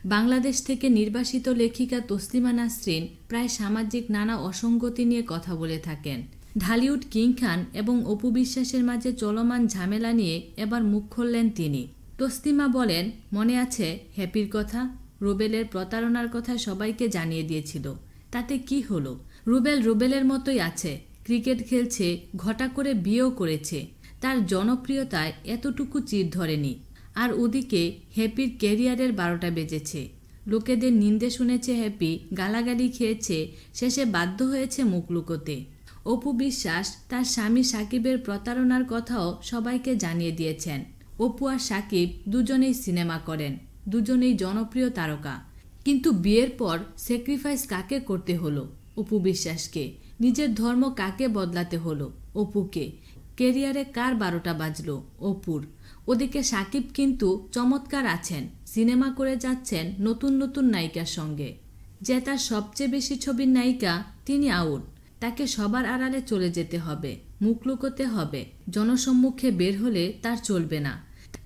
বাংলাদেশ থেকে নির্বাসিত লেখিকা তসলিমা নাসরিন প্রায় সামাজিক নানা অসঙ্গতি নিয়ে কথা বলে থাকেন। ঢালিউড কিং খান এবং অপু বিশ্বাসের মাঝে চলমান ঝামেলা নিয়ে এবার মুখ খুললেন তিনি। তসলিমা বলেন, মনে আছে হ্যাপির কথা? রুবেলের প্রতারণার কথা সবাইকে জানিয়ে দিয়েছিল। তাতে কি হলো? রুবেলের মতোই আছে, ক্রিকেট খেলছে, ঘটা করে বিয়েও করেছে। তার জনপ্রিয়তায় এতটুকু চির ধরেনি। আর ওদিকে হ্যাপির ক্যারিয়ারের 12টা বেজেছে। লোকেদের নিন্দে শুনেছে হ্যাপি, গালাগালি খেয়েছে, শেষে বাধ্য হয়েছে মুখ লুকোতে। অপু বিশ্বাস তার স্বামী সাকিবের প্রতারণার কথাও সবাইকে জানিয়ে দিয়েছেন। অপু আর সাকিব দুজনেই সিনেমা করেন, দুজনেই জনপ্রিয় তারকা। কিন্তু বিয়ের পর স্যাক্রিফাইস কাকে করতে হলো? অপু বিশ্বাসকে। নিজের ধর্ম কাকে বদলাতে হলো? অপুকে। ক্যারিয়ারে কার 12টা বাজলো? অপুর। ওদিকে সাকিব কিন্তু চমৎকার আছেন, সিনেমা করে যাচ্ছেন নতুন নতুন নায়িকার সঙ্গে। যে তার সবচেয়ে বেশি ছবির নায়িকা, তিনি আউট। তাকে সবার আড়ালে চলে যেতে হবে, মুখ লুকোতে হবে, জনসম্মুখে বের হলে তার চলবে না।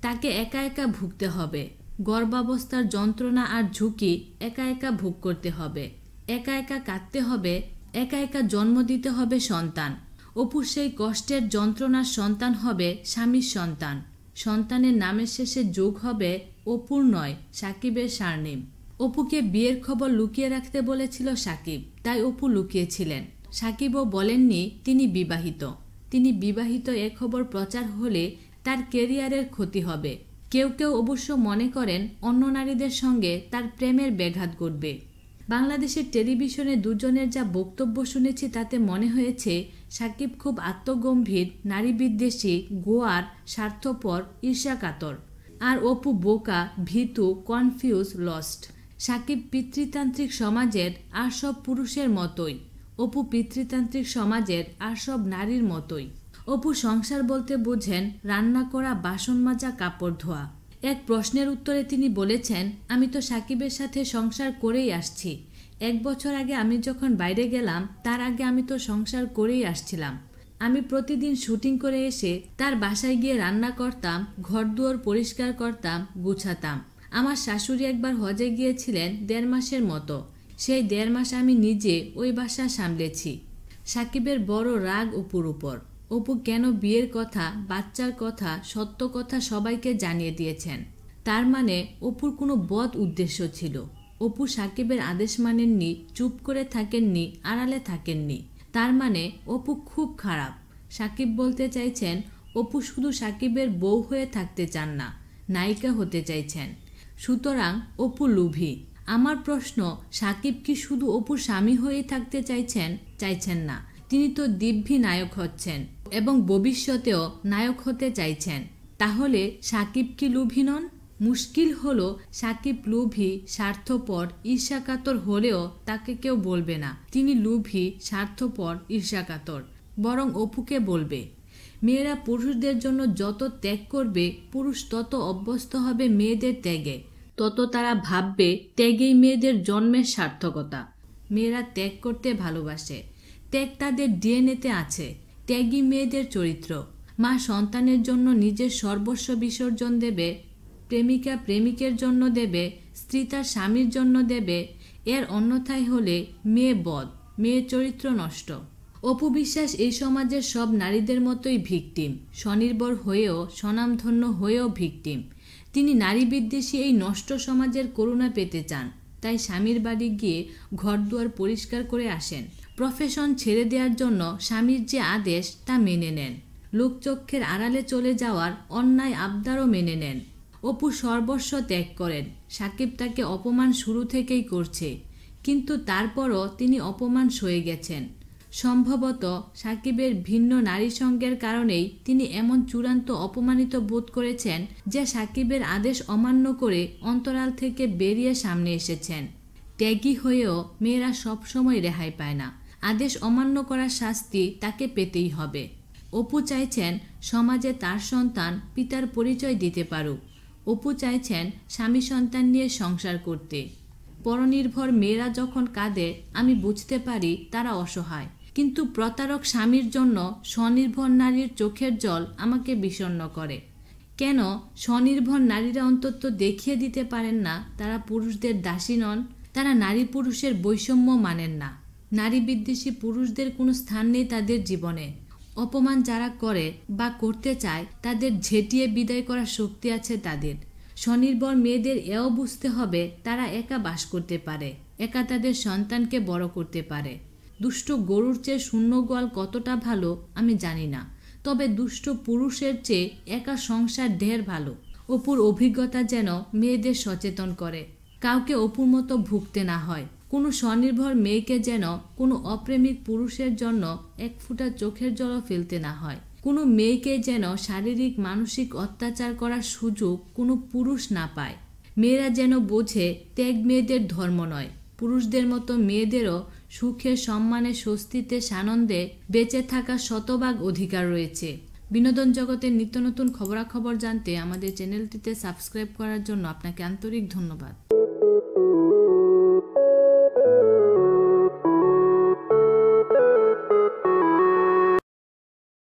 তাকে একা একা ভুগতে হবে, গর্ভাবস্থার যন্ত্রণা আর ঝুঁকি একা একা ভোগ করতে হবে, একা একা কাঁদতে হবে, একা একা জন্ম দিতে হবে সন্তান। অপুর সেই কষ্টের যন্ত্রণার সন্তান হবে স্বামীর সন্তান। সন্তানের নামের শেষে যোগ হবে অপুর নয়, সাকিবের সারনেম। অপুকে বিয়ের খবর লুকিয়ে রাখতে বলেছিল সাকিব, তাই অপু লুকিয়েছিলেন। সাকিবও বলেননি তিনি বিবাহিত এ খবর প্রচার হলে তার ক্যারিয়ারের ক্ষতি হবে। কেউ কেউ অবশ্য মনে করেন অন্য নারীদের সঙ্গে তার প্রেমের ব্যাঘাত ঘটবে। বাংলাদেশের টেলিভিশনে দুজনের যা বক্তব্য শুনেছি তাতে মনে হয়েছে সাকিব খুব আত্মগম্ভীর, নারীবিদ্বেষী, গোয়ার, স্বার্থপর, ঈর্ষাকাতর। আর অপু বোকা, ভীতু, কনফিউজ, লস্ট। সাকিব পিতৃতান্ত্রিক সমাজের আর সব পুরুষের মতোই, অপু পিতৃতান্ত্রিক সমাজের আর সব নারীর মতোই। অপু সংসার বলতে বোঝেন রান্না করা, বাসন মাজা, কাপড় ধোয়া। এক প্রশ্নের উত্তরে তিনি বলেছেন, আমি তো সাকিবের সাথে সংসার করেই আসছি। 1 বছর আগে আমি যখন বাইরে গেলাম, তার আগে আমি তো সংসার করেই আসছিলাম। আমি প্রতিদিন শুটিং করে এসে তার বাসায় গিয়ে রান্না করতাম, ঘরদুয়ার পরিষ্কার করতাম, গুছাতাম। আমার শাশুড়ি একবার হজে গিয়েছিলেন 1.5 মাসের মতো। সেই 1.5 মাস আমি নিজে ওই বাসা সামলেছি। সাকিবের বড় রাগ অপুর উপর। অপু কেন বিয়ের কথা, বাচ্চার কথা, সত্য কথা সবাইকে জানিয়ে দিয়েছেন। তার মানে অপুর কোনো বদ উদ্দেশ্য ছিল। অপু সাকিবের আদেশ মানেননি, চুপ করে থাকেননি, আড়ালে থাকেননি। তার মানে অপু খুব খারাপ। সাকিব বলতে চাইছেন অপু শুধু সাকিবের বউ হয়ে থাকতে চান না, নায়িকা হতে চাইছেন। সুতরাং অপু লোভী। আমার প্রশ্ন, সাকিব কি শুধু অপুর স্বামী হয়েই থাকতে চাইছেন না? তিনি তো দিব্যি নায়ক হচ্ছেন এবং ভবিষ্যতেও নায়ক হতে চাইছেন। তাহলে সাকিব কি লোভী নন? মুশকিল হলো সাকিব লোভী, স্বার্থপর, ঈর্ষাকাতর হলেও তাকে কেউ বলবে না তিনি লোভী, স্বার্থপর, ঈর্ষাকাতর। বরং অপুকে বলবে। মেয়েরা পুরুষদের জন্য যত ত্যাগ করবে, পুরুষ তত অভ্যস্ত হবে মেয়েদের ত্যাগে, তত তারা ভাববে ত্যাগেই মেয়েদের জন্মের সার্থকতা। মেয়েরা ত্যাগ করতে ভালোবাসে, ত্যাগ তাদের ডিএনএতে আছে। ত্যাগী মেয়েদের চরিত্র। মা সন্তানের জন্য নিজের সর্বস্ব বিসর্জন দেবে, প্রেমিকা প্রেমিকের জন্য দেবে, স্ত্রী তার স্বামীর জন্য দেবে। এর অন্যথায় হলে মেয়ে বদ, মেয়ের চরিত্র নষ্ট। অপু বিশ্বাস এই সমাজের সব নারীদের মতোই ভিকটিম, স্বনির্ভর হয়েও, স্বনামধন্য হয়েও ভিকটিম। তিনি নারী বিদ্বেষী এই নষ্ট সমাজের করুণা পেতে চান, তাই স্বামীর বাড়ি গিয়ে ঘরদুয়ার পরিষ্কার করে আসেন। প্রফেশন ছেড়ে দেওয়ার জন্য স্বামীর যে আদেশ তা মেনে নেন। লোকচক্ষের আড়ালে চলে যাওয়ার অন্যায় আবদারও মেনে নেন। অপু সর্বস্ব ত্যাগ করেন। সাকিব তাকে অপমান শুরু থেকেই করছে, কিন্তু তারপরও তিনি অপমান সয়ে গেছেন। সম্ভবত সাকিবের ভিন্ন নারী সঙ্গের কারণেই তিনি এমন চূড়ান্ত অপমানিত বোধ করেছেন যে সাকিবের আদেশ অমান্য করে অন্তরাল থেকে বেরিয়ে সামনে এসেছেন। ত্যাগী হয়েও মেয়েরা সবসময় রেহাই পায় না। আদেশ অমান্য করার শাস্তি তাকে পেতেই হবে। অপু চাইছেন সমাজে তার সন্তান পিতার পরিচয় দিতে পারুক। অপু চাইছেন স্বামী সন্তান নিয়ে সংসার করতে। পরনির্ভর মেয়েরা যখন কাঁদে, আমি বুঝতে পারি তারা অসহায়, কিন্তু প্রতারক স্বামীর জন্য স্বনির্ভর নারীর চোখের জল আমাকে বিষণ্ণ করে। কেন স্বনির্ভর নারীরা অন্তত দেখিয়ে দিতে পারেন না তারা পুরুষদের দাসী নন? তারা নারী পুরুষের বৈষম্য মানেন না। নারী বিদ্বেষী পুরুষদের কোনো স্থান নেই তাদের জীবনে। অপমান যারা করে বা করতে চায় তাদের ঝেঁটিয়ে বিদায় করার শক্তি আছে তাদের। স্বনির্ভর মেয়েদের এও বুঝতে হবে তারা একা বাস করতে পারে, একা তাদের সন্তানকে বড় করতে পারে। দুষ্ট গরুর চেয়ে শূন্য গোয়াল কতটা ভালো আমি জানি না, তবে দুষ্ট পুরুষের চেয়ে একা সংসার ঢের ভালো। অপুর অভিজ্ঞতা যেন মেয়েদের সচেতন করে, কাউকে অপুর মতো ভুগতে না হয়। কোনো স্বনির্ভর মেয়েকে যেন কোনো অপ্রেমিক পুরুষের জন্য এক ফোঁটা চোখের জলও ফেলতে না হয়। কোনো মেয়েকে যেন শারীরিক মানসিক অত্যাচার করার সুযোগ কোনো পুরুষ না পায়। মেয়েরা যেন বোঝে ত্যাগ মেয়েদের ধর্ম নয়। পুরুষদের মতো মেয়েদেরও সুখে সম্মানে স্বস্তিতে সানন্দে বেঁচে থাকার শতভাগ অধিকার রয়েছে। বিনোদন জগতের নিত্য নতুন খবরাখবর জানতে আমাদের চ্যানেলটিতে সাবস্ক্রাইব করার জন্য আপনাকে আন্তরিক ধন্যবাদ।